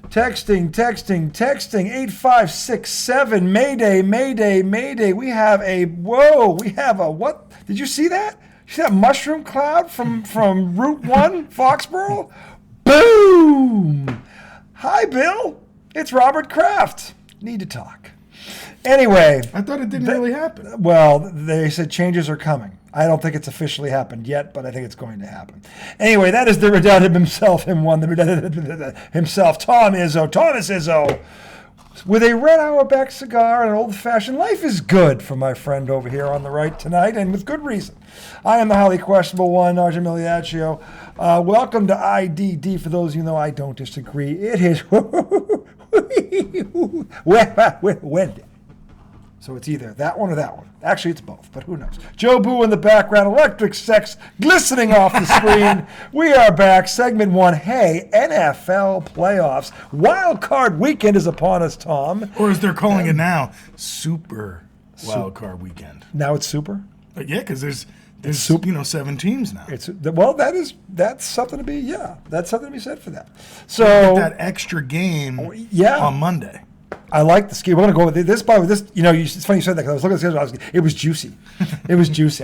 Texting. 8567. Mayday. We have a what? Did you see that? You see that mushroom cloud from Route 1, Foxborough? Boom! Hi, Bill. It's Robert Kraft. Need to talk. Anyway. I thought it didn't really happen. Well, they said changes are coming. I don't think it's officially happened yet, but I think it's going to happen. Anyway, that is the redundant himself, himself, Tom Izzo, Thomas Izzo, with a red Auerbach cigar and an old-fashioned life is good for my friend over here on the right tonight, and with good reason. I am the highly questionable one, Arjun Miliaccio. Welcome to IDD. For those of you who know, I don't disagree. It is Wendy. So it's either that one or that one. Actually, it's both, but who knows? Joe Boo in the background, electric sex glistening off the screen. We are back. Segment 1. Hey, NFL playoffs. Wild card weekend is upon us, Tom. Or as they're calling it now, super wild card weekend. Now it's super? Yeah, because there's 7 teams now. That's something to be, that's something to be said for that. So that extra game on Monday. I like the ski. We're going to go with this. By this, it's funny you said that because I was looking at the schedule. It was juicy.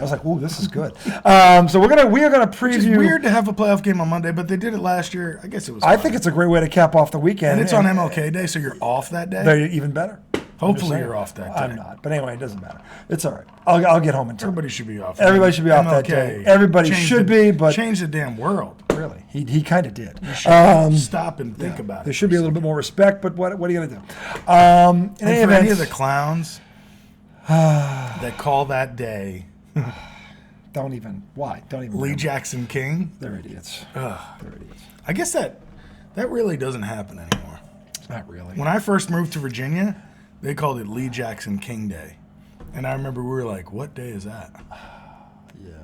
I was like, "Ooh, this is good." So we are gonna preview. It's weird to have a playoff game on Monday, but they did it last year. I guess it was. I think it's a great way to cap off the weekend. And it's on MLK Day, so you're off that day. They're even better. Hopefully you're off that day. I'm not, but anyway, it doesn't matter. It's all right. I'll get home in time. Everybody should be off. Everybody should be off that day. Everybody should be, but change the damn world. Really, he kind of did. You should stop and think about it. There should be a little bit more respect, but what are you gonna do? And for any of the clowns that call that day, don't even. Lee Jackson King. They're idiots. They're idiots. I guess that really doesn't happen anymore. Not really. When I first moved to Virginia, they called it Lee Jackson King Day. And I remember we were like, what day is that? Yeah.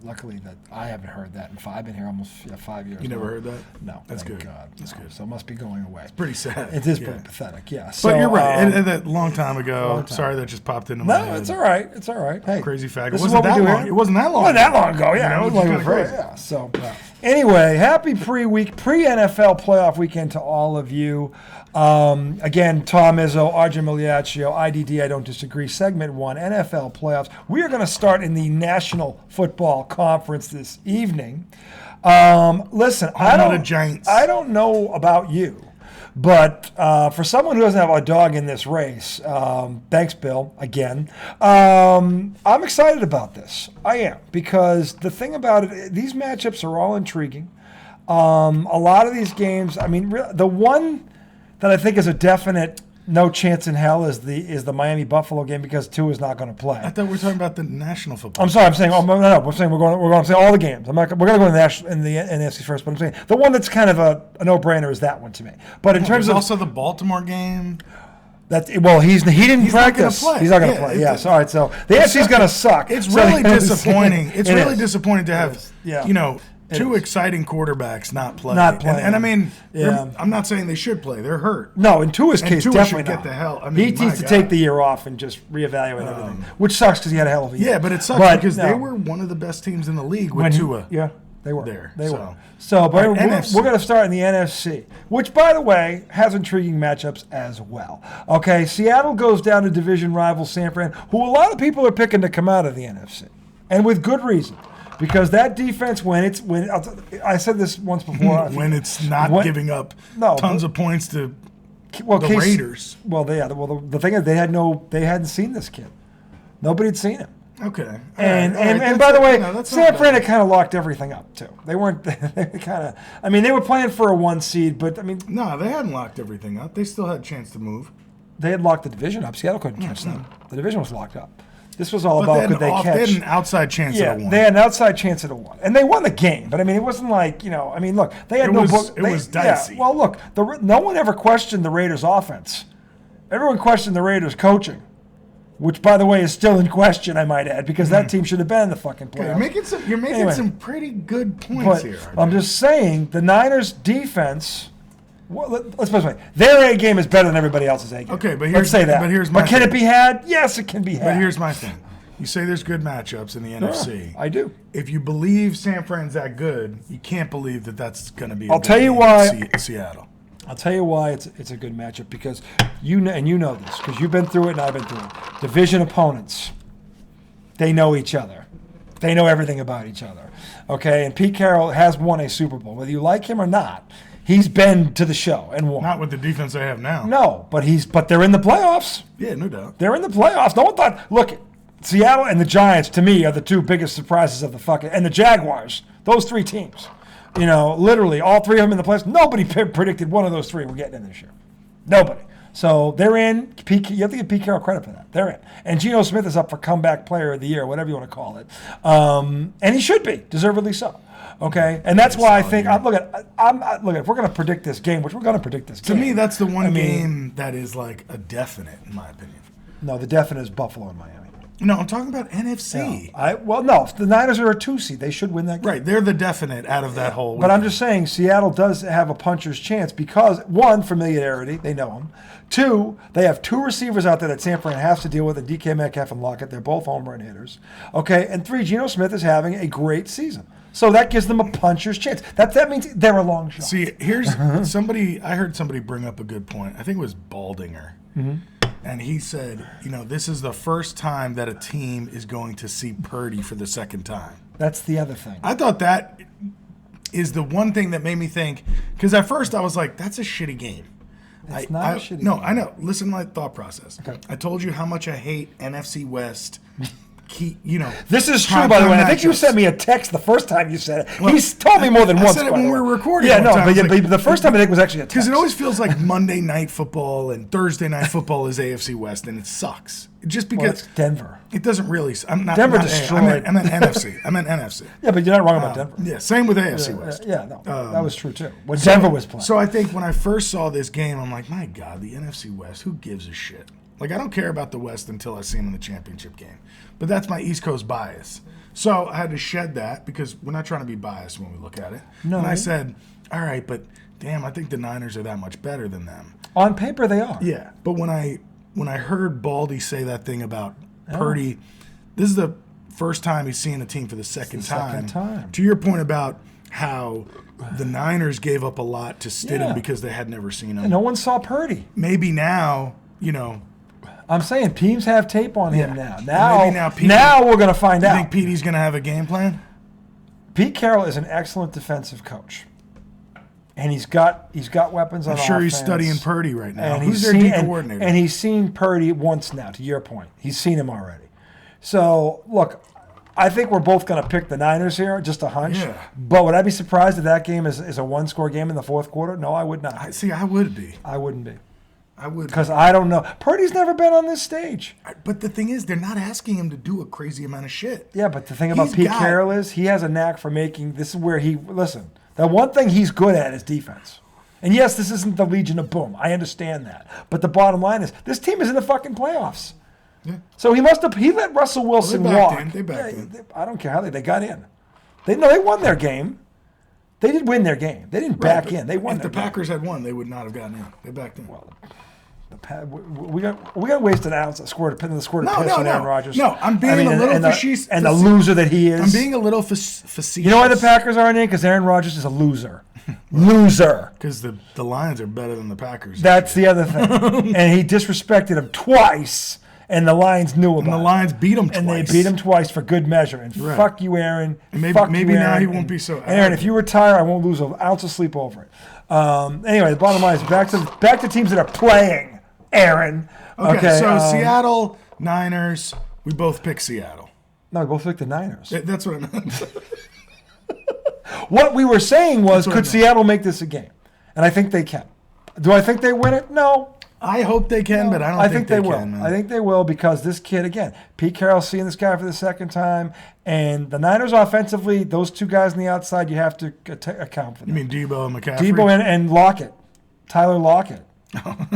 Luckily, that I haven't heard that in I've been here almost 5 years. You never heard that? No. That's good. God, That's good. So it must be going away. It's pretty sad. It is pretty pathetic, yeah. But you're right. And that long time ago. Sorry, that just popped into my head. No, it's all right. It's all right. Hey, crazy fact. It wasn't that long. It wasn't that long. Not that long ago. Yeah, it was kind of crazy. Yeah. So, anyway, happy pre-NFL playoff weekend to all of you. Again, Tom Izzo, Arjun Miliaccio, IDD, I don't disagree. Segment 1, NFL playoffs. We are going to start in the National Football Conference this evening. Listen, I don't know about you, but for someone who doesn't have a dog in this race, thanks, Bill, again, I'm excited about this. I am, because the thing about it, these matchups are all intriguing. A lot of these games, the one that I think is a definite no chance in hell is the Miami Buffalo game, because Tua is not going to play. I thought we were talking about the National Football. I'm sorry. I'm saying we're going to say all the games. We're going to go in the NFC first, but I'm saying the one that's kind of a no-brainer is that one to me. But in terms of also the Baltimore game. He didn't practice. He's not going to play. Yes. All right. So the AFC's going to suck. It's really disappointing. It's really disappointing to have two exciting quarterbacks not playing. And I'm not saying they should play. They're hurt. No, in Tua's case, definitely should get the hell. He needs to take the year off and just reevaluate everything, which sucks because he had a hell of a year. Yeah, but it sucks because they were one of the best teams in the league with Tua. Yeah, they were. They were. were. So, but we're going to start in the NFC, which, by the way, has intriguing matchups as well. Okay, Seattle goes down to division rival San Fran, who a lot of people are picking to come out of the NFC, and with good reason. Because that defense, I said this once before. When it's not giving up tons of points to the Raiders. Well, the thing is, they hadn't seen this kid. Nobody had seen him. Okay. And by the way, San Fran had kind of locked everything up too. They weren't. They were playing for a 1 seed, but no, they hadn't locked everything up. They still had a chance to move. They had locked the division up. Seattle couldn't catch them. The division was locked up. This was all about could they catch. They had an outside chance at a 1. They had an outside chance at a 1. And they won the game. But, it wasn't like, look, they had no book. It was dicey. Yeah, well, look, no one ever questioned the Raiders' offense. Everyone questioned the Raiders' coaching, which, by the way, is still in question, I might add, because that team should have been in the fucking playoffs. You're making some pretty good points here. I'm just saying, the Niners' defense... Well, let's put it this way. Their A game is better than everybody else's A game. Okay, let's say that. But can it be had? Yes, it can be had. But here's my thing. You say there's good matchups in the NFC. I do. If you believe San Fran's that good, you can't believe that that's going to be. I'll tell you why. Seattle. I'll tell you why it's a good matchup, because you know this, because you've been through it and I've been through it. Division opponents, they know each other. They know everything about each other. Okay, and Pete Carroll has won a Super Bowl. Whether you like him or not, he's been to the show and won. Not with the defense they have now. No, but they're in the playoffs. Yeah, no doubt. They're in the playoffs. No one thought, look, Seattle and the Giants, to me, are the two biggest surprises of the fucking, and the Jaguars, those three teams. You know, literally, all three of them in the playoffs. Nobody predicted one of those three were getting in this year. Nobody. So they're in. You have to give Pete Carroll credit for that. They're in. And Geno Smith is up for comeback player of the year, whatever you want to call it. And he should be, deservedly so. Okay? And that's why I think, look, if we're going to predict this game, which we're going to predict this game. To me, that's the one game that is like a definite, in my opinion. No, the definite is Buffalo and Miami. No, I'm talking about NFC. No, if the Niners are a 2 seed, they should win that game. Right, they're the definite out of that whole. But I'm just saying, Seattle does have a puncher's chance because, one, familiarity, they know him. Two, they have two receivers out there that San Fran has to deal with, and DK Metcalf and Lockett. They're both home run hitters. Okay, and three, Geno Smith is having a great season. So that gives them a puncher's chance. That means they're a long shot. See, here's somebody, I heard somebody bring up a good point. I think it was Baldinger. Mm-hmm. And he said, this is the first time that a team is going to see Purdy for the second time. That's the other thing. I thought that is the one thing that made me think, because at first I was like, that's a shitty game. It's not a shitty game. No, I know. Listen to my thought process. Okay. I told you how much I hate NFC West. This is true, by the way. I think you sent me a text the first time you said it. He's told me more than once. I said it when we were recording. Yeah, no, but the first time I think was actually a text. Because it always feels like Monday Night Football and Thursday Night Football is AFC West, and it sucks. Just because it's Denver. It doesn't really. Denver destroyed. I meant NFC. Yeah, but you're not wrong about Denver. Yeah, same with AFC West. Yeah, no, that was true too. When Denver was playing. So I think when I first saw this game, I'm like, my God, the NFC West. Who gives a shit? Like, I don't care about the West until I see them in the championship game. But that's my East Coast bias. So I had to shed that because we're not trying to be biased when we look at it. No. And I said, all right, but damn, I think the Niners are that much better than them. On paper, they are. Yeah. But when I heard Baldy say that thing about Purdy, this is the first time he's seen a team for the second time. To your point about how the Niners gave up a lot to Stidham because they had never seen him. And no one saw Purdy. Maybe now, I'm saying teams have tape on him now. Now we're going to find out. You think Petey's going to have a game plan? Pete Carroll is an excellent defensive coach. And he's got weapons on offense. I'm sure he's studying Purdy right now. Who's their D coordinator? And he's seen Purdy once now, to your point. He's seen him already. So, look, I think we're both going to pick the Niners here, just a hunch. Yeah. But would I be surprised if that game is a one-score game in the fourth quarter? No, I would not. I would be. I wouldn't be. I would. Because I don't know. Purdy's never been on this stage. But the thing is, they're not asking him to do a crazy amount of shit. Yeah, but the thing about Pete Carroll is he has a knack for making, this is where listen, the one thing he's good at is defense. And yes, this isn't the Legion of Boom. I understand that. But the bottom line is, this team is in the fucking playoffs. Yeah. So he let Russell Wilson walk. They backed in. I don't care how they got in. They won their game. They did win their game. They didn't back in. They won. If the Packers had won, they would not have gotten in. They backed in. Well, we got wasted ounce of squirt of piss on Aaron Rodgers. No, I'm being a little facetious. And the loser that he is. I'm being a little facetious. You know why the Packers aren't in? Because Aaron Rodgers is a loser. Loser. Because the Lions are better than the Packers. That's the other thing. And he disrespected him twice. And the Lions knew about it. And the Lions beat him twice. And they beat him twice for good measure. And fuck you, Aaron. And maybe now he won't be so arrogant. Aaron, if you retire, I won't lose an ounce of sleep over it. Anyway, the bottom line is back to teams that are playing, Aaron. Okay, so Seattle, Niners, we both pick Seattle. No, we both picked the Niners. That's what I meant. What we were saying was, could Seattle make this a game? And I think they can. Do I think they win it? No. I hope they can, but I don't think they will. Can, man. I think they will because this kid, again, Pete Carroll's seeing this guy for the second time, and the Niners offensively, those two guys on the outside, you have to account for them. You mean Debo and McCaffrey? Debo and Lockett, Tyler Lockett.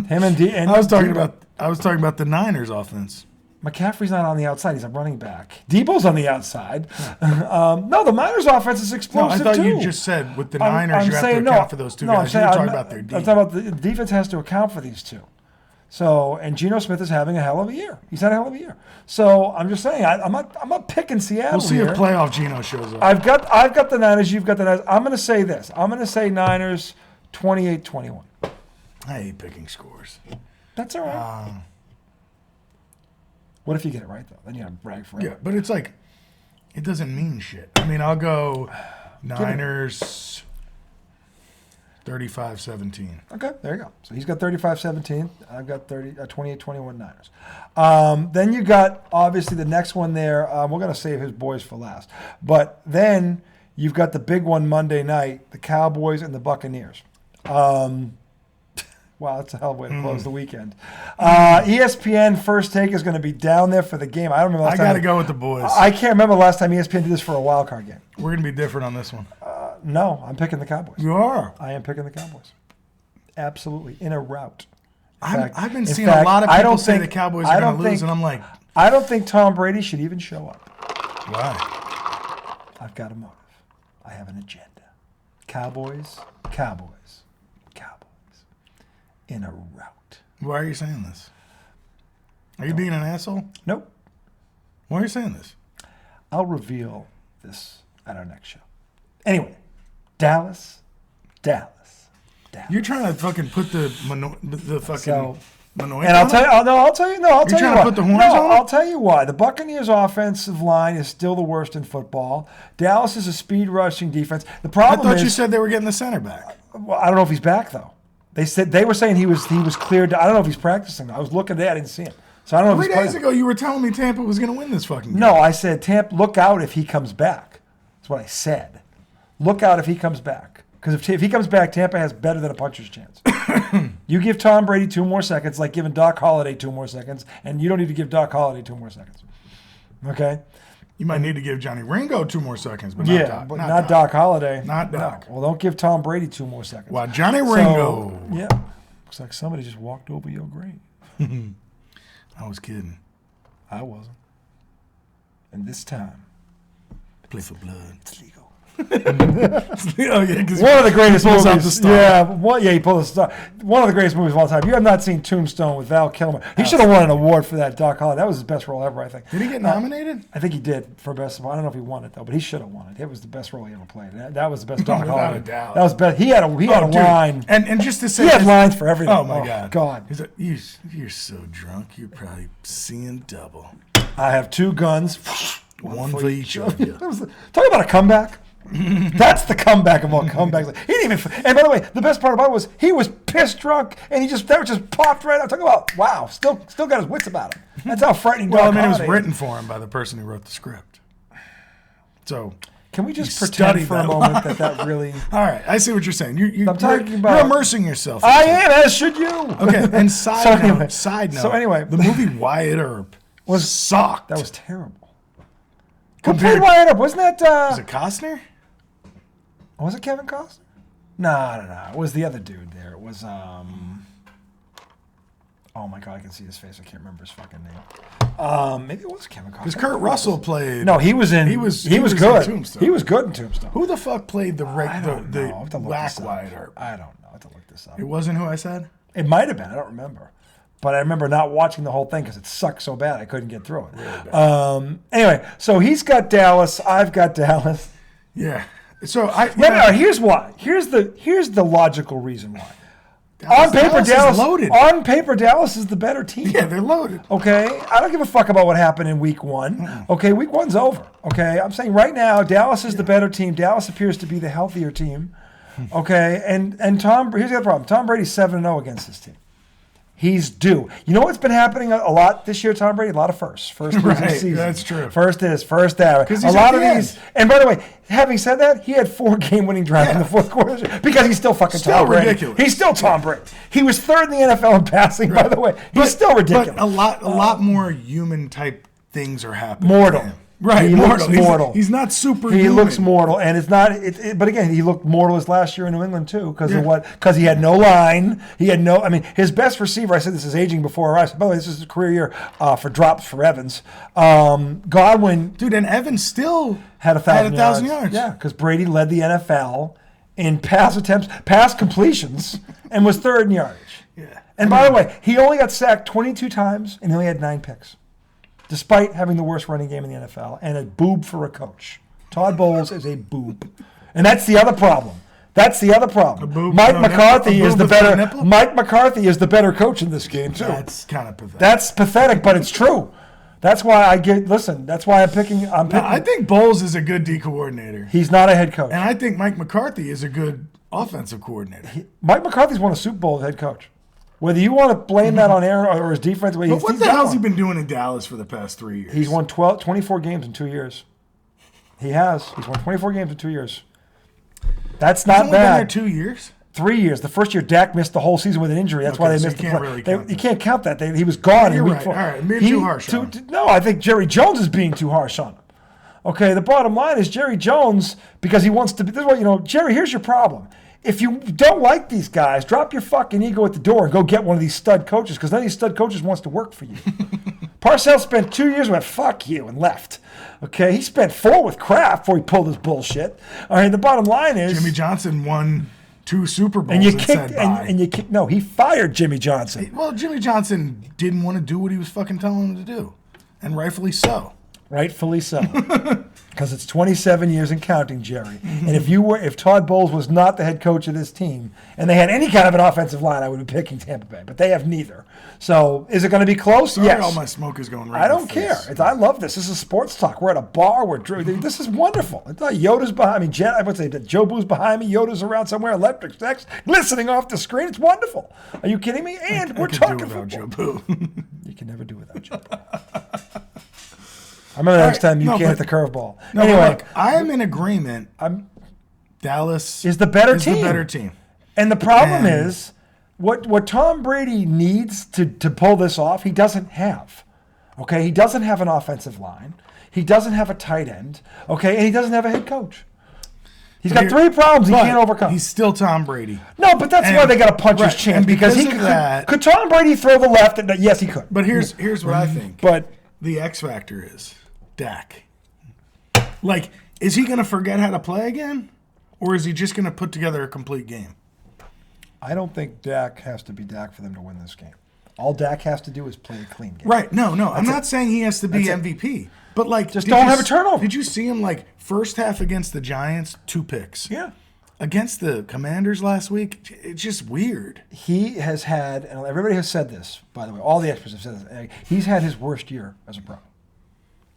Him and I was talking about the Niners offense. McCaffrey's not on the outside; he's a running back. Debo's on the outside. No, the Niners' offense is explosive too. I thought too. You just said with the Niners, you have to account for those two guys. You're talking about their defense. I'm talking about the defense has to account for these two. So, and Geno Smith is having a hell of a year. He's had a hell of a year. So I'm just saying, I'm not picking Seattle. We'll see if playoff Geno shows up. I've got the Niners. You've got the Niners. I'm going to say this. I'm going to say Niners 28-21. I hate picking scores. That's all right. What if you get it right, though? Then you have to brag forever. Yeah, but it's like, it doesn't mean shit. I mean, I'll go Niners 35-17. Okay, there you go. So he's got 35-17. I've got 28-21 Niners. Then you got, obviously, the next one there. We're going to save his boys for last. But then you've got the big one Monday night, the Cowboys and the Buccaneers. Wow, that's a hell of a way to close the weekend. ESPN First Take is going to be down there for the game. I don't remember last time. I got to go with the boys. I can't remember the last time ESPN did this for a wild card game. We're going to be different on this one. No, I'm picking the Cowboys. You are? I am picking the Cowboys. Absolutely. In a rout. I've been seeing a lot of people say the Cowboys are going to lose, and I'm like... I don't think Tom Brady should even show up. Why? I've got a motive. I have an agenda. Cowboys, Cowboys, Cowboys. In a rout. Why are you saying this? Are you being an asshole? Nope. Why are you saying this? I'll reveal this at our next show. Anyway, Dallas. You're trying to fucking put the fucking Manoy. And I'll tell you. I'll tell you. No, I'll tell you why. You're trying to put the horns on? I'll tell you why. The Buccaneers' offensive line is still the worst in football. Dallas is a speed rushing defense. The problem I thought you said they were getting the center back. Well, I don't know if he's back though. They were saying he was cleared. I don't know if he's practicing. I was looking there. I didn't see him. So I don't know. 3 days ago, you were telling me Tampa was going to win this fucking game. No, I said Tampa. Look out if he comes back. That's what I said. Look out if he comes back. Because if he comes back, Tampa has better than a puncher's chance. You give Tom Brady 2 more seconds, like giving Doc Holliday 2 more seconds, and you don't need to give Doc Holliday 2 more seconds. Okay? You might need to give Johnny Ringo 2 more seconds, but not Doc Holliday. Not Doc. No. Well, don't give Tom Brady 2 more seconds. Well, Johnny Ringo. So, yeah. Looks like somebody just walked over your grave. I was kidding. I wasn't. And this time, play for blood. it's legal. Oh, yeah, one of the greatest movies. He pulled the star. One of the greatest movies of all time. You have not seen Tombstone with Val Kilmer. He should have won an award for that, Doc Holliday. That was his best role ever, I think. Did he get nominated? I think he did for best. I don't know if he won it though, but he should have won it. It was the best role he ever played. That was the best Doc Holliday. Without a doubt. That was best. He had a line. And just to say, he had lines for everything. Oh my God. He's like, you're so drunk. You're probably seeing double. I have 2 guns. One for each of you. Talk about a comeback. That's the comeback of all comebacks. He didn't even. And by the way, the best part about it was he was pissed drunk, and that just popped right out. Talk about wow, still got his wits about him. That's how frightening. Well, it was written for him by the person who wrote the script. So can we just pretend for a moment that really? All right, I see what you're saying. You're immersing yourself. I am, as should you. Okay. And side note. So anyway, the movie Wyatt Earp sucked. That was terrible. Who played Wyatt Earp? Wasn't that? Was it Costner? Was it Kevin Costner? No. It was the other dude there. It was, oh my God, I can see his face. I can't remember his fucking name. Maybe it was Kevin Costner. Because Kurt Russell played. No, he was good. In Tombstone. He was good in Tombstone. Who the fuck played the whack Wyatt Earp? I don't know. I have to look this up. It wasn't who I said? It might have been. I don't remember. But I remember not watching the whole thing because it sucked so bad I couldn't get through it. Really bad. Anyway, so he's got Dallas. I've got Dallas. Yeah. So here's why. Here's the logical reason why. On paper, Dallas is the better team. Yeah, they're loaded. Okay, I don't give a fuck about what happened in Week 1. Okay, Week 1's over. Okay, I'm saying right now Dallas is the better team. Dallas appears to be the healthier team. Okay, and here's the other problem. Tom Brady's 7-0 against this team. He's due. You know what's been happening a lot this year, Tom Brady? A lot of firsts. First season. That's true. First that. A lot of these. And by the way, having said that, he had 4 game-winning drives in the fourth quarter because he's still fucking Tom Brady. Ridiculous. He's still Tom Brady. He was 3rd in the NFL in passing, by the way. He's still ridiculous. But a lot more human type things are happening. Mortal. Right, he looks mortal. He's not super. He looks mortal, and it's not. But again, he looked mortal his last year in New England too, because of what? Because he had no line. He had no. I mean, his best receiver. I said this is aging before our eyes. By the way, this is his career year for drops for Evans. Godwin, dude, and Evans still had 1,000 yards. Yeah, because Brady led the NFL in pass attempts, pass completions, and was 3rd in yardage. Yeah. And by the way, he only got sacked 22 times, and he only had 9 picks. Despite having the worst running game in the NFL and a boob for a coach. Todd Bowles is a boob. And that's the other problem. That's the other problem. boob Mike without a McCarthy nipple? A is the boob without a better. nipple? Mike McCarthy is the better coach in this game too. That's kind of pathetic. That's pathetic, but it's true. That's why I get. Listen, that's why I'm picking. No, I think Bowles is a good D coordinator, He's not a head coach. and I think Mike McCarthy is a good offensive coordinator. Mike McCarthy's won a Super Bowl as head coach. Whether you want to blame that on Aaron or his defense, But what the hell's he been doing in Dallas for the past 3 years? He's won 24 games in 2 years. He has. He's won 24 games in 2 years. That's not He's only been there bad. 2 years. 3 years. The first year, Dak missed the whole season with an injury. That's why they so missed you the can't play. really count You that. can't count that. He was gone You're in week right. 4. All right, I'm being too harsh on him. No, I think Jerry Jones is being too harsh on him. Okay, the bottom line is Jerry Jones, because he wants to be, this is what, Jerry, here's your problem. If you don't like these guys, drop your fucking ego at the door and go get one of these stud coaches, because none of these stud coaches wants to work for you. Parcells spent 2 years and went, fuck you, and left. Okay, he spent 4 with Kraft before he pulled his bullshit. All right, the bottom line is... Jimmy Johnson won 2 Super Bowls and you said bye. and you kicked, no, he fired Jimmy Johnson. Well, Jimmy Johnson didn't want to do what he was fucking telling him to do, and rightfully so. Rightfully so. Because it's 27 years and counting, Jerry. And if Todd Bowles was not the head coach of this team, and they had any kind of an offensive line, I would be picking Tampa Bay. But they have neither. So is it going to be close? Sorry, yes. all my smoke is going right. I don't care. I love this. This is sports talk. We're at a bar. This is wonderful. It's like Yoda's behind me. I would say Joe Boo's behind me. Yoda's around somewhere. Electric sex glistening off the screen. It's wonderful. Are you kidding me? And we're talking without football. Joe Boo. You can never do without Joe Boo. I remember next time you can't hit the curveball. No, anyway, look, I am in agreement. Dallas is the better team. And the problem is, what Tom Brady needs to pull this off, he doesn't have. Okay, he doesn't have an offensive line. He doesn't have a tight end. Okay, and he doesn't have a head coach. He's got 3 problems he can't overcome. He's still Tom Brady. No, but that's why they got to punch his chin, because he could Tom Brady throw the left? Yes, he could. But here's what I think. But the X factor is Dak. Like, is he going to forget how to play again? Or is he just going to put together a complete game? I don't think Dak has to be Dak for them to win this game. All Dak has to do is play a clean game. Right. No. I'm not saying he has to be MVP. But, like, just don't have a turnover. Did you see him, like, first half against the Giants, 2 picks? Yeah. Against the Commanders last week, it's just weird. He has had, and everybody has said this, by the way, all the experts have said this, he's had his worst year as a pro.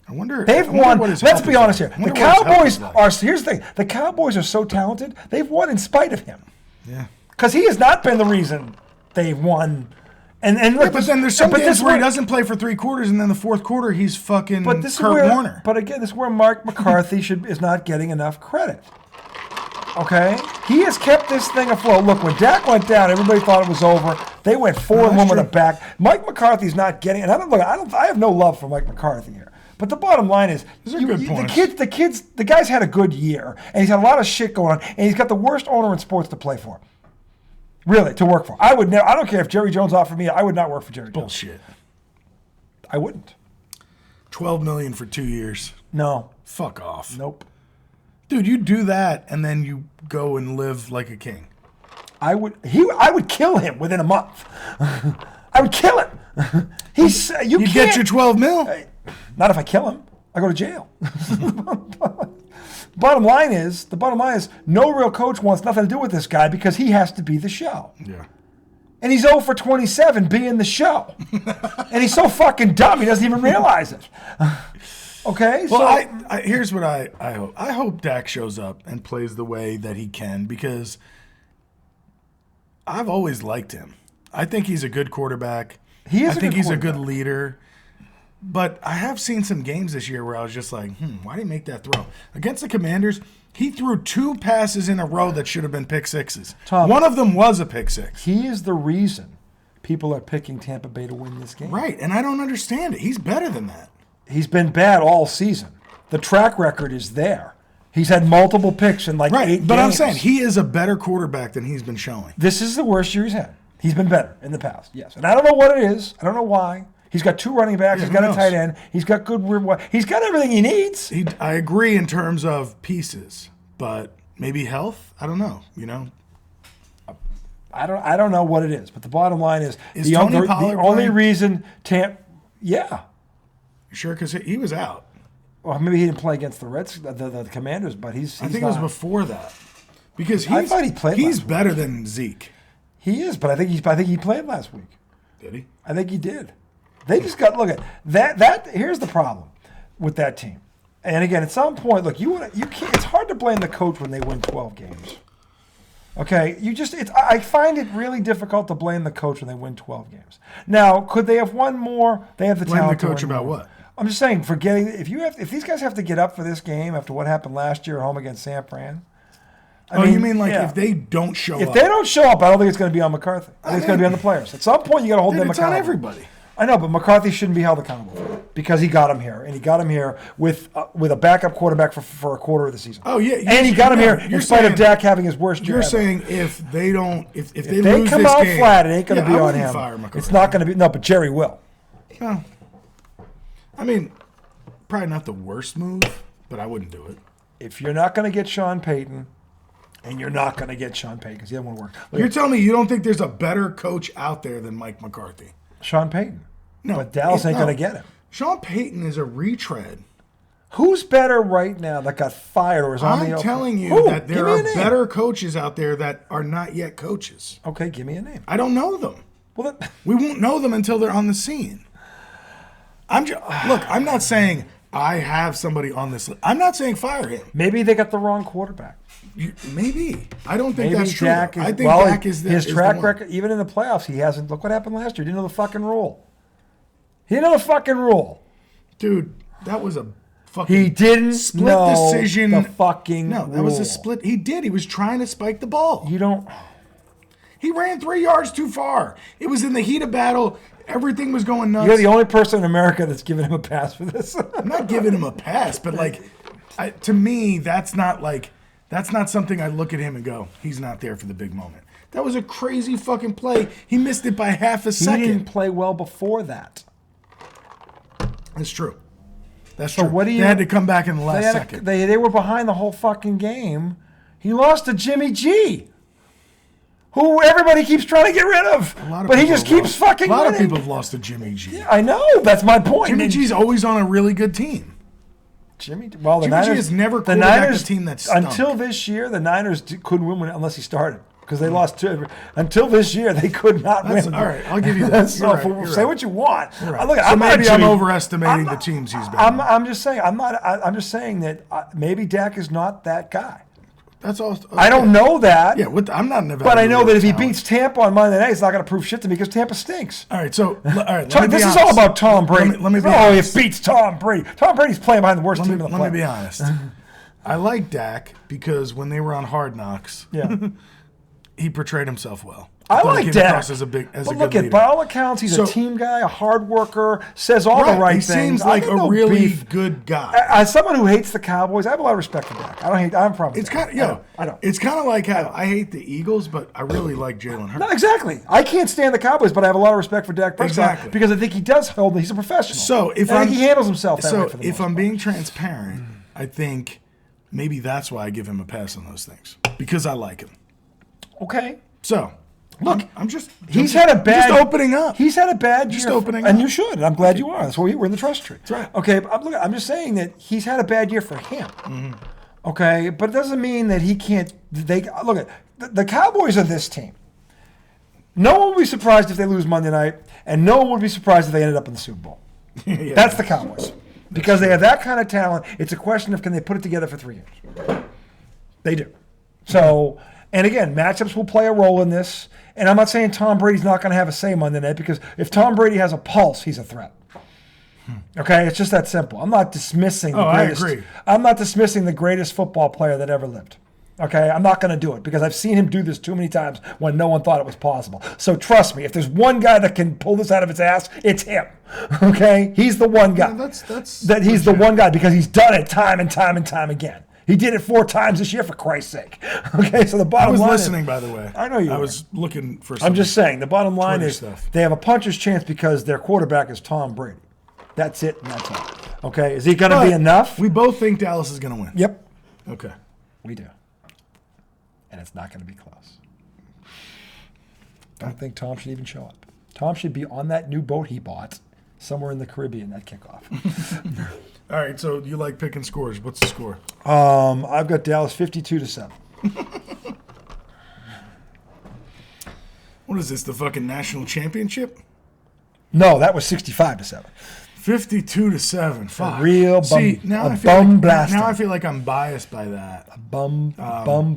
I wonder. They've won. Let's be honest here. The Cowboys are. Here's the thing. The Cowboys are so talented. They've won in spite of him. Yeah. Because he has not been the reason they've won. And look, but then there's some games where he doesn't play for 3 quarters, and then the 4th quarter he's fucking Kurt Warner. But again, this is where Mark McCarthy is not getting enough credit. Okay, he has kept this thing afloat. Look, when Dak went down, everybody thought it was over. They went 4-1 with a back. Mike McCarthy's not getting. And I have no love for Mike McCarthy here. But the bottom line is, the guy's had a good year, and he's had a lot of shit going on, and he's got the worst owner in sports to play for. Really, to work for. I would never. I don't care if Jerry Jones offered me. I would not work for Jerry Jones. Bullshit. I wouldn't. $12 million for 2 years. No. Fuck off. Nope. Dude, you do that, and then you go and live like a king. I would kill him within a month. I would kill him. You get your $12 million. Not if I kill him. I go to jail. Bottom line is, no real coach wants nothing to do with this guy because he has to be the show. Yeah. And he's 0 for 27 being the show. And he's so fucking dumb, he doesn't even realize it. Okay? Well, here's what I hope. I hope Dak shows up and plays the way that he can, because I've always liked him. I think he's a good quarterback. I think he's a good leader. But I have seen some games this year where I was just like, why did he make that throw? Against the Commanders, he threw 2 passes in a row that should have been pick sixes. Tom, one of them was a pick six. He is the reason people are picking Tampa Bay to win this game. Right, and I don't understand it. He's better than that. He's been bad all season. The track record is there. He's had multiple picks in 8 games. But I'm saying he is a better quarterback than he's been showing. This is the worst year he's had. He's been better in the past, yes. And I don't know what it is. I don't know why. He's got 2 running backs. He's got a tight end. He's got good. He's got everything he needs. I agree in terms of pieces, but maybe health. I don't know. I don't know what it is. But the bottom line is the only reason yeah. You sure? Because he was out. Well, maybe he didn't play against the Commanders, but he's. I think it was before that. Because I thought he played he's last week. better than Zeke. He is, but I think he played last week. Did he? I think he did. They just got look at that. Here's the problem with that team. And again, at some point, look, you can't. It's hard to blame the coach when they win 12 games. Okay, I find it really difficult to blame the coach when they win 12 games. Now, could they have won more? They have the Blame talent the coach to win about more. what? I'm just saying, forgetting if these guys have to get up for this game after what happened last year at home against San Fran. You mean if they don't show up? If they don't show up, I don't think it's going to be on McCarthy. I think it's going to be on the players. At some point, you got to hold them It's accountable. on everybody. I know, but McCarthy shouldn't be held accountable for it because he got him here, and he got him here with a backup quarterback for a quarter of the season. Oh yeah, and he got him here in spite of Dak having his worst year. You're ever. saying if they They lose come this out game, flat, it ain't going to be I on wouldn't him. fire McCarthy. It's not going to be but Jerry will. Well, I mean, probably not the worst move, but I wouldn't do it. If you're not going to get Sean Payton, and you're not going to get Sean Payton because he doesn't want to work. You're telling me you don't think there's a better coach out there than Mike McCarthy? Sean Payton. No, But Dallas ain't going to get him. Sean Payton is a retread. Who's better right now that got fired or is on the I'm telling you Who? that there Give me are a name. better coaches out there that are not yet coaches. Okay, give me a name. I don't know them. Well, We won't know them until they're on the scene. Look, I'm not saying I have somebody on this list. I'm not saying fire him. maybe they got the wrong quarterback. Maybe. I don't think Maybe that's true. Dak is. I think well, Dak is his is track the one. record, even in the playoffs, he hasn't. Look what happened last year. He didn't know the fucking rule. He didn't know the fucking rule. Dude, that was a fucking He didn't split know decision. the fucking No, that rule. was a split. He did. He was trying to spike the ball. You don't. He ran 3 yards too far. It was in the heat of battle. Everything was going nuts. You're the only person in America that's given him a pass for this. I'm not giving him a pass, but to me, that's not something I look at him and go, he's not there for the big moment. That was a crazy fucking play. He missed it by half a He second. didn't play well before that. That's true. That's So true. what do you? They had to come back in the last second. They were behind the whole fucking game. He lost to Jimmy G, who everybody keeps trying to get rid of, but he just keeps fucking winning. A lot winning. of people have lost to Jimmy G. I know. That's my point. Jimmy G's always on a really good team. Jimmy G Niners has never quarterbacked a team that stunk. Until this year, the Niners couldn't win unless he started because they lost two. Until this year, they could not win. All right, I'll give you that. So You're say right. what you want. Right. Look, So maybe I'm actually- overestimating the teams he's been on. I'm just saying. I'm just saying that maybe Dak is not that guy. That's all. Okay. I don't know that. Yeah, I'm not an evaluator. But I know that if he talent. beats Tampa on Monday night, it's not going to prove shit to me because Tampa stinks. All right, so let me be This is honest. all about Tom Brady. Let me be oh, honest. it beats Tom Brady. Tom Brady's playing behind the worst team in the playoffs. Let me be honest. I like Dak because when they were on Hard Knocks, Yeah. he portrayed himself well. I thought he like came Dak. across as a But good look at leader. by all accounts, he's So- a team guy, a hard worker, says all the right he things. seems like I got a no really beef. good guy. As someone who hates the Cowboys, I have a lot of respect for Dak. I don't have a problem. It's with Dak. kind of I don't. It's kind of like how I hate the Eagles, but I really like Jalen Hurts. No, exactly. I can't stand the Cowboys, but I have a lot of respect for Dak Prescott Exactly. because I think he does hold. He's a professional. So if I I'm, think he handles himself that way so for the if most I'm part. being transparent, I think maybe that's why I give him a pass on those things because I like him. Okay. So Look, I'm just He's had a bad. just opening up. He's had a bad Just year. opening and up. you should. And I'm glad you are. That's why we're in the trust tree. That's right. Okay, but I'm just saying that he's had a bad year for him. Mm-hmm. Okay, but it doesn't mean that he can't. They look at the Cowboys are this team. No one would be surprised if they lose Monday night, and no one would be surprised if they ended up in the Super Bowl. Yeah. That's the Cowboys because they have that kind of talent. It's a question of can they put it together for 3 years. They do. So, and again, matchups will play a role in this. And I'm not saying Tom Brady's not going to have a say Monday night because if Tom Brady has a pulse, he's a threat. Okay, it's just that simple. I'm not dismissing the I greatest. agree. I'm not dismissing the greatest football player that ever lived. Okay, I'm not going to do it because I've seen him do this too many times when no one thought it was possible. So trust me, if there's one guy that can pull this out of his ass, it's him. Okay, he's the one guy. Yeah, He's the one guy because he's done it time and time and time again. He did it 4 times this year, for Christ's sake. Okay, so the I bottom was line listening, is, by the way. I know you I were. was looking for. I'm just saying, the bottom line Twitter is stuff. they have a puncher's chance because their quarterback is Tom Brady. That's it, and that's all. Okay, is he going to be enough? We both think Dallas is going to win. Yep, Okay. we do. And it's not going to be close. I don't think Tom should even show up. Tom should be on that new boat he bought somewhere in the Caribbean, that kickoff. All right. So you like picking scores? What's the score? I've got Dallas 52-7. What is this, the fucking national championship? No, that was 65-7. 52-7. Fuck. Real bum, See, now a bum blasting. Now I feel like I'm biased by that. A bum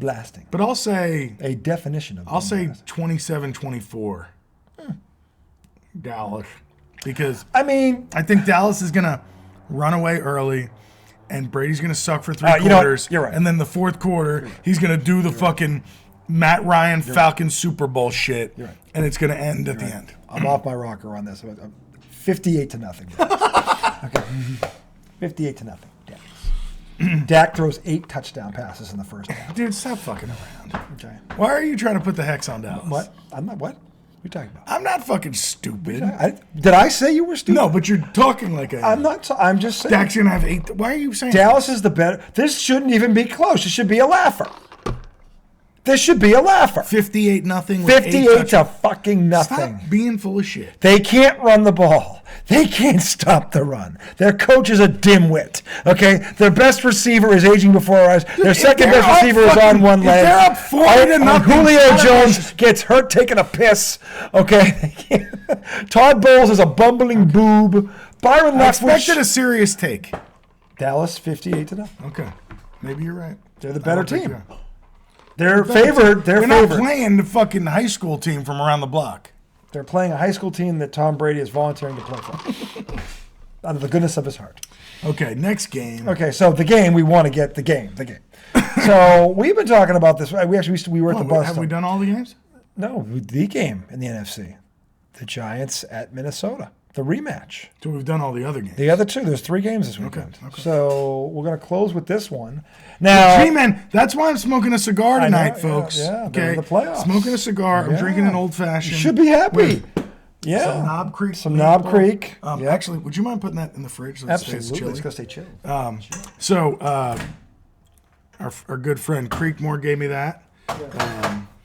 blasting. But I'll say A definition of I'll say blasting. 27-24. Dallas. Because I mean, I think Dallas is going to run away early, and Brady's going to suck for 3 you know what? quarters. You're right. And then the fourth quarter, he's going to do the fucking Matt Ryan Falcon Super Bowl shit, You're right. and it's going to end at the end. I'm off my rocker on this. 58-0. Okay. 58-0. Dak throws 8 touchdown passes in the first half. Dude, stop fucking around. Okay. Why are you trying to put the hex on Dallas? What? I'm not. What? What are you talking about? I'm not fucking stupid. Did I say you were stupid? No, but you're talking like I'm not. I'm just saying. Dak's going to have 8. Why are you saying Dallas is the better. This shouldn't even be close. It should be a laugher. This should be a laugher. 58-0. 58 to fucking nothing. Stop being full of shit. They can't run the ball. They can't stop the run. Their coach is a dimwit. Okay, their best receiver is aging before our eyes. Their second best receiver is on one leg. If they're up 40-0, Julio Jones gets hurt taking a piss. Okay, Todd Bowles is a bumbling boob. Byron I Leftwich. expected a serious take. Dallas 58-0. Okay, maybe you're right. They're the better I don't think team. you are. They're favored. They're They're not favored. playing the fucking high school team from around the block. They're playing a high school team that Tom Brady is volunteering to play for. Out of the goodness of his heart. Okay, next game. Okay, so the game, we want to get the game. So we've been talking about this. We were at the bus Have stop. we done all the games? No, the game in the NFC. The Giants at Minnesota. The rematch. So we've done all the other games. The other two, there's 3 games this weekend. Okay. So we're going to close with this one. Now, G-Man, that's why I'm smoking a cigar I know, tonight, yeah, folks. yeah, they're okay, in the playoffs. Smoking a cigar. Yeah. I'm drinking an old fashioned. you should be happy. Some Knob Creek. Some Knob Creek. Yep. Actually, would you mind putting that in the fridge so it stays Absolutely. chilly? It's going to stay chilly. So, our good friend Creekmore gave me that.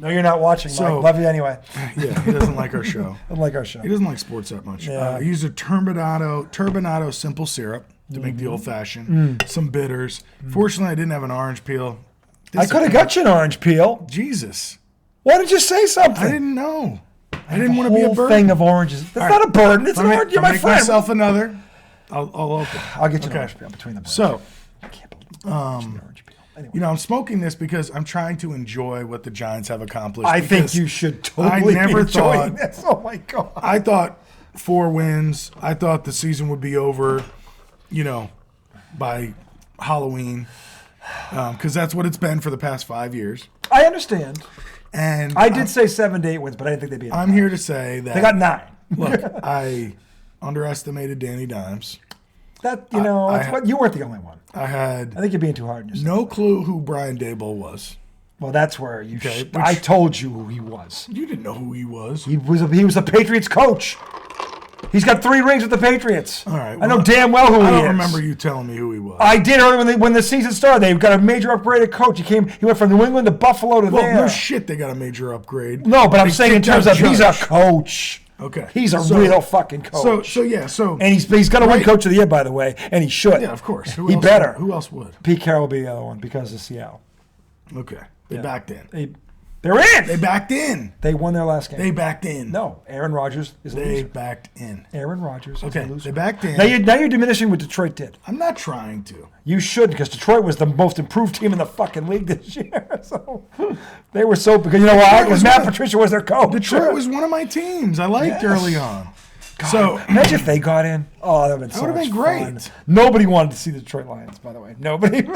No, you're not watching, So- Mike. Love you anyway. Yeah, he doesn't like our show. I like our show. He doesn't like sports that much. Yeah. I used a turbinado simple syrup to make the old fashioned. Some bitters. Fortunately, I didn't have an orange peel. I could have got you an orange peel. Jesus. Why didn't you say something? I didn't know. I didn't want to be a whole burden. thing of oranges. That's All not right. a burden. It's an orange. You're I'll my make friend. myself another. I'll open. I'll get you an Okay. orange peel between the boys. So, I can't believe the orange peel. Anyway, you know, I'm smoking this because I'm trying to enjoy what the Giants have accomplished. I think because you should totally never enjoy thought- this. Oh my god. I thought 4 wins. I thought the season would be over, by Halloween, because that's what it's been for the past 5 years. I understand. And I did say 7 to 8 wins, but I didn't think they'd be. I'm here to say that They got 9. Look, I underestimated Danny Dimes. That I- but you weren't the only one. I had I think you're being too hard on yourself. no clue who Brian Daboll was. Well, that's where you. Okay, which- I told you who he was. You didn't know who he was. He was a Patriots coach. He's got 3 rings with the Patriots. All right, I know well, damn well who I he is. don't remember you telling me who he was. I did earlier when the season started. They got a major upgraded coach. He went from New England to Buffalo to well, there. no shit, they got a major upgrade. No, but I'm They saying in kicked terms out of he's a Judge. coach. Okay. He's a So- real fucking coach. So and he's going to win Right. Coach of the Year, by the way, and he should. yeah, of course. He better. Who else would? Pete Carroll will be the other one because of Seattle. Okay, they backed in. They're in. They backed in. They won their last game. They backed in. No, Aaron Rodgers is a They loser. backed in. Aaron Rodgers is Okay, a loser. they backed in. Now you're diminishing what Detroit did. I'm not trying to. You should, because Detroit was the most improved team in the fucking league this year. So they were so because you know why? Because Matt Patricia was their coach. Detroit was one of my teams I liked Yes. early on. God, So imagine if they got in. Oh, that would have been so would've much been great. fun. Nobody wanted to see the Detroit Lions, by the way. Nobody.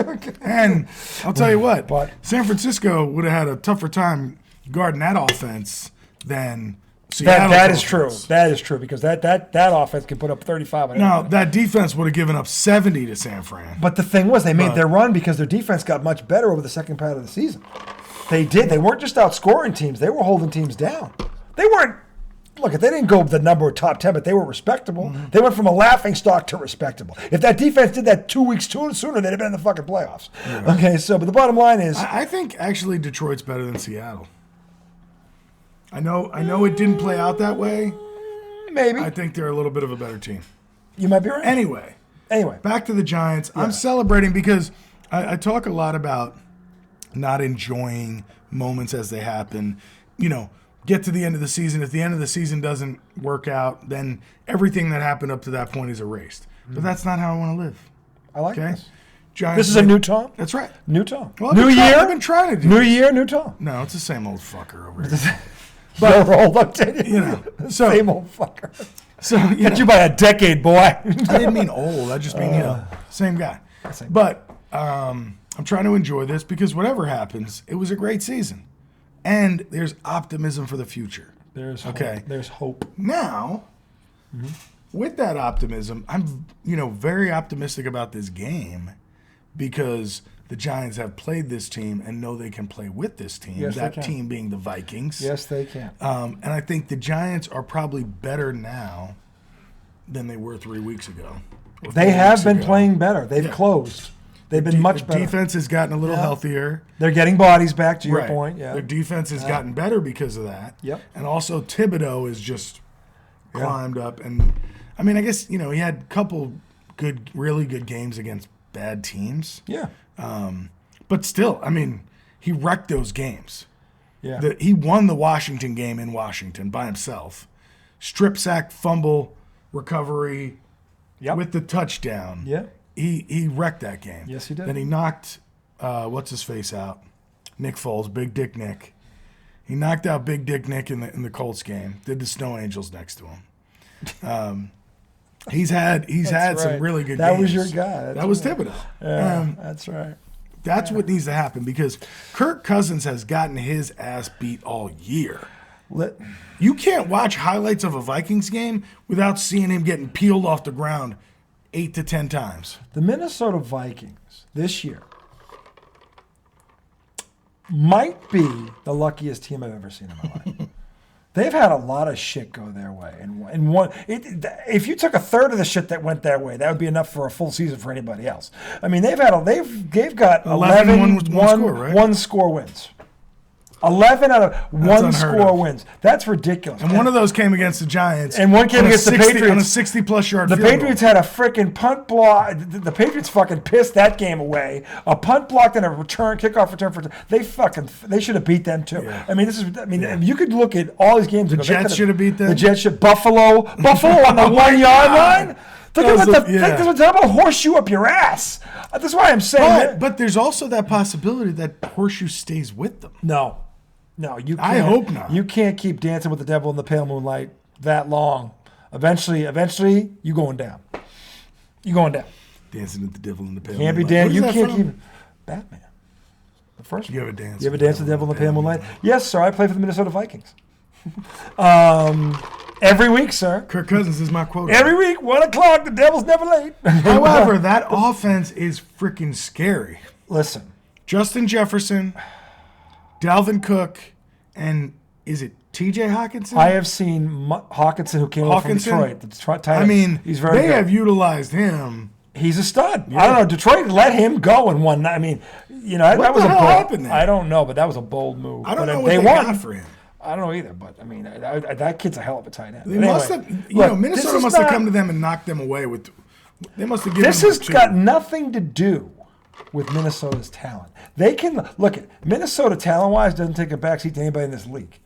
and I'll tell you what, But- San Francisco would have had a tougher time guarding that offense than Seattle. that is true. That is true because that offense can put up 35. On Now anybody. that defense would have given up 70 to San Fran. But the thing was, they made their run because their defense got much better over the second part of the season. They did. They weren't just outscoring teams; they were holding teams down. They weren't. Look, they didn't go the number of top 10, but they were respectable. Mm-hmm. They went from a laughing stock to respectable. If that defense did that 2 weeks sooner, they'd have been in the fucking playoffs. Yeah. Okay, so but the bottom line is, I think actually Detroit's better than Seattle. I know it didn't play out that way. maybe I think they're a little bit of a better team. you might be right. Anyway, back to the Giants. I'm celebrating because I talk a lot about not enjoying moments as they happen. get to the end of the season. If the end of the season doesn't work out, then everything that happened up to that point is erased. But that's not how I want to live. I like Okay? this. Giants This is a new Tom. That's right. New Tom. Well, new year. I've been trying to do New this. year, new Tom. No, it's the same old fucker over here. But rolled up to You know, so same old fucker. so you Hit know, you by a decade, boy. I didn't mean old. I just mean same guy. Same But I'm trying to enjoy this because whatever happens, it was a great season, and there's optimism for the future. There's hope. Okay. There's hope. Now, with that optimism, I'm very optimistic about this game because the Giants have played this team and know they can play with this team. Yes, they that can. team being the Vikings. Yes, they can. And I think the Giants are probably better now than they were 3 weeks ago. or They 4 have weeks been ago. playing better. They've Yeah. closed. They've been much better. Defense has gotten a little Yeah. healthier. They're getting bodies back, to your Right. point. Yeah. Their defense has gotten better because of that. Yep. And also Thibodeau is just climbed up. And I mean, I guess, he had a couple really good games against bad teams. Yeah. But still, I mean, he wrecked those games. Yeah. He won the Washington game in Washington by himself. Strip sack, fumble, recovery Yep. with the touchdown. Yeah. He wrecked that game. Yes, he did. Then he knocked what's his face out, Nick Foles, Big Dick Nick. He knocked out Big Dick Nick in the Colts game. Did the Snow Angels next to him. He's had some right. really good That games. was your guy. That's That was right. Thibodeau. Yeah, that's right. That's what needs to happen because Kirk Cousins has gotten his ass beat all year. You can't watch highlights of a Vikings game without seeing him getting peeled off the ground 8 to 10 times. The Minnesota Vikings this year might be the luckiest team I've ever seen in my life. They've had a lot of shit go their way, if you took a third of the shit that went their way, that would be enough for a full season for anybody else. I mean, they've got 11 one score wins. 11 out of one score wins. That's ridiculous. And one of those came against the Giants. And one came against the Patriots. On a 60-plus yard The field Patriots goal. had a freaking punt block. The Patriots fucking pissed that game away. A punt block and a kickoff return. They should have beat them too. Yeah. I mean, you could look at all these games. The Jets should have beat them. The Jets should. Buffalo on the 1 yard line. Think about a horseshoe up your ass. That's why I'm saying. But there's also that possibility that horseshoe stays with them. No, you can't. I hope not. You can't keep dancing with the devil in the pale moonlight that long. Eventually, you going down. You going down. Dancing with the devil in the pale Can't be moonlight. dancing. You What is that can't from? keep. Batman. The first one. You ever dance? You ever dance with the devil in the pale moonlight? Yes, sir. I play for the Minnesota Vikings. Every week, sir. Kirk Cousins is my quote. Every week, 1 o'clock. The devil's never late. However, that offense is freaking scary. Listen. Justin Jefferson, Dalvin Cook, and is it T.J. Hawkinson? I have seen Hawkinson, who came over from Detroit. He's very they good. have utilized him. He's a stud. I don't know. Detroit let him go in one night. I mean, that was the a hell bold. happened there? I don't know, but that was a bold move. I don't know what they they won. got for him. I don't know either, but I mean, that kid's a hell of a tight end. They But must anyway, have, look, Minnesota must have come to them and knocked them away with. They must have given. This them has two. got nothing to do with Minnesota's talent. They can look at Minnesota talent-wise doesn't take a backseat to anybody in this league.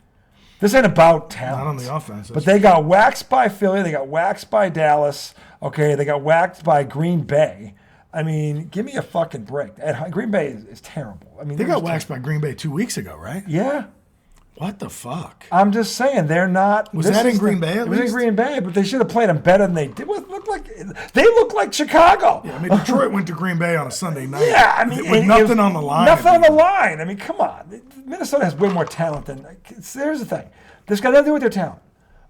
This ain't about talent. Not on the offense. But they got waxed by Philly. They got waxed by Dallas. Okay, they got waxed by Green Bay. I mean, give me a fucking break. Green Bay is terrible. I mean, They got waxed by Green Bay 2 weeks ago, right? Yeah. What the fuck? I'm just saying they're not. Was that in Green Bay? It was in Green Bay, but they should have played them better than they did. They look like Chicago. Yeah, I mean, Detroit went to Green Bay on a Sunday night. Yeah, I mean, with nothing on the line. Nothing on the line. I mean, come on. Minnesota has way more talent than. Here's the thing. This got nothing to do with their talent.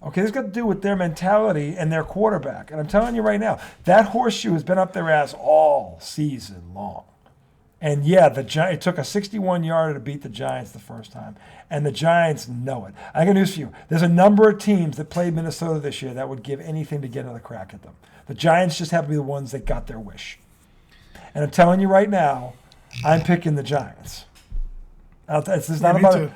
Okay, this got to do with their mentality and their quarterback. And I'm telling you right now, that horseshoe has been up their ass all season long. And yeah, it took a 61-yarder to beat the Giants the first time, and the Giants know it. I got news for you. There's a number of teams that played Minnesota this year that would give anything to get another crack at them. The Giants just happen to be the ones that got their wish. And I'm telling you right now, I'm picking the Giants. It's not about.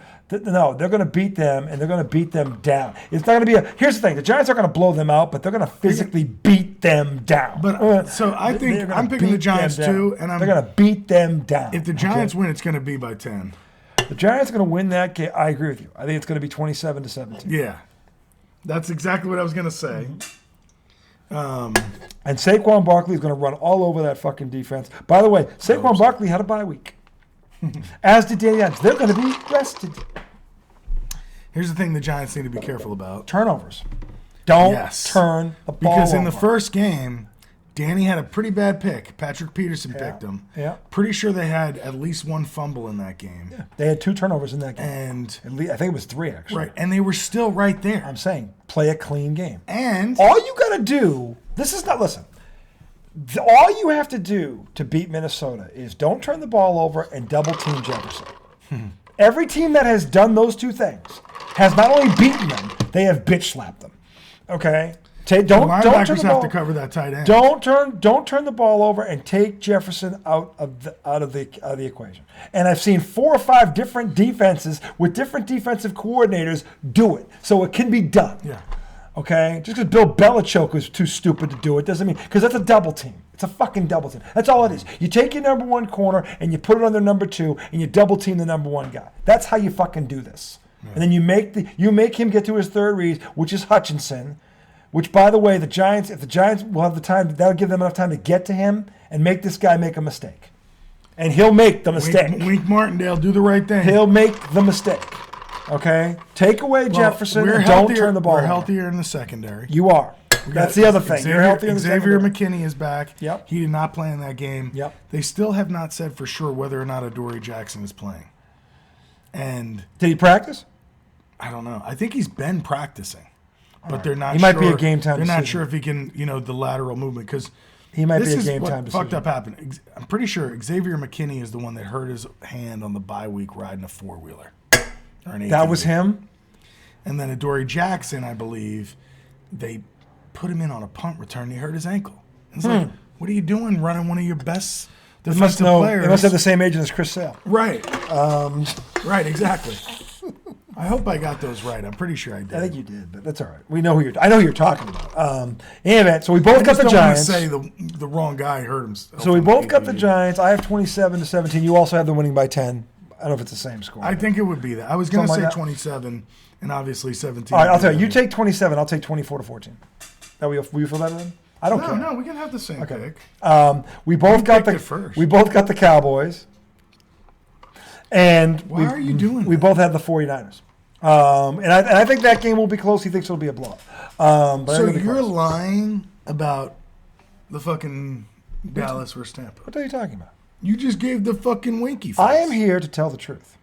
No, they're going to beat them, and they're going to beat them down. It's not going to be Here's the thing: the Giants aren't going to blow them out, but they're going to physically beat them down. But so I think I'm picking the Giants too, and they're going to beat them down. If the Giants win, it's going to be by 10. The Giants are going to win that game. I agree with you. I think it's going to be 27-17. Yeah. That's exactly what I was going to say. And Saquon Barkley is going to run all over that fucking defense. By the way, Saquon Barkley had a bye week. As did Danny Adams. They're going to be rested. Here's the thing the Giants need to be careful about. Turnovers. Don't turn the ball Because in the over. first game, Danny had a pretty bad pick. Patrick Peterson picked him. Yeah. Pretty sure they had at least one fumble in that game. Yeah. They had 2 turnovers in that game. And At least, I think it was 3, actually. right, and they were still right there. I'm saying, play a clean game. And All you got to do, listen, all you have to do to beat Minnesota is don't turn the ball over and double team Jefferson. Every team that has done those 2 things has not only beaten them, they have bitch slapped them. Okay? Don't turn linebackers the have ball. to cover that tight end. Don't turn the ball over and take Jefferson out of the equation. And I've seen 4 or 5 different defenses with different defensive coordinators do it, so it can be done. Yeah. Okay, just because Bill Belichick was too stupid to do it doesn't mean, because that's a double team. It's a fucking double team. That's all it is. You take your number 1 corner and you put it on their number 2 and you double team the number 1 guy. That's how you fucking do this. Yeah. And then you make him get to his 3rd read, which is Hutchinson. Which, by the way, if the Giants will have the time, that'll give them enough time to get to him and make this guy make a mistake. And he'll make the mistake. Wink Martindale, do the right thing. He'll make the mistake. Okay? Take away Jefferson and don't turn the ball We're over. healthier in the secondary. You are. That's the other thing. You're healthier in the Xavier secondary. McKinney is back. Yep. He did not play in that game. Yep. They still have not said for sure whether or not Adoree Jackson is playing. And Did he practice? I don't know. I think he's been practicing. But they're not He sure. might be a game time They're not decision. sure if he can, the lateral movement, because He might this be a is game what time decision. fucked up happened. I'm pretty sure Xavier McKinney is the one that hurt his hand on the bye week riding a 4-wheeler. Or an That ATV. was him? And then Adoree Jackson, I believe, they put him in on a punt return. He hurt his ankle. It's like, what are you doing running one of your best defensive players? They must have the same agent as Chris Sale. Right. Right, exactly. I hope I got those right. I'm pretty sure I did. I think you did, but that's all right. We know I know who you're talking about. Anyway, so we both got the don't Giants. want to say the wrong guy hurt himself. So we both got the Giants. I have 27-17. You also have them winning by 10. I don't know if it's the same score. I think it would be that. I was going to say Something like that? 27 and obviously 17. All right, I'll tell you. You take 27. I'll take 24-14. Will you feel better then? I don't care. No, we can have the same pick. We both got picked it first. We both got the Cowboys. And Why are you doing We that? both had the 49ers. And I think that game will be close. He thinks it'll be a blowout. But So it'll be you're close. lying about the fucking Dallas versus Tampa. What are you talking about? You just gave the fucking winky face. I am here to tell the truth.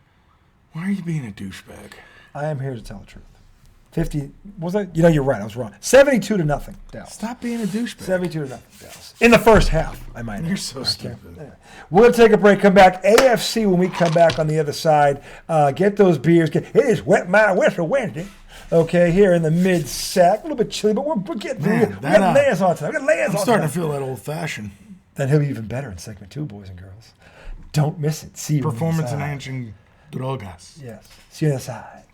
Why are you being a douchebag? I am here to tell the truth. 50 was that? You're right. I was wrong. 72-0 Dallas. Stop being a douchebag. 72-0 Dallas. In the first half, I might add. You're so stupid. Yeah. We're going to take a break, come back. AFC when we come back on the other side. Get those beers. It is Wet My Whistle Wednesday. Okay, here in the mid-sack. A little bit chilly, but we're getting through. Man, We got layers on tonight. I'm starting to feel that old-fashioned. Then he'll be even better in segment 2, boys and girls. Don't miss it. See you on the Performance side. enhancing drogas. Yes. See you on the side.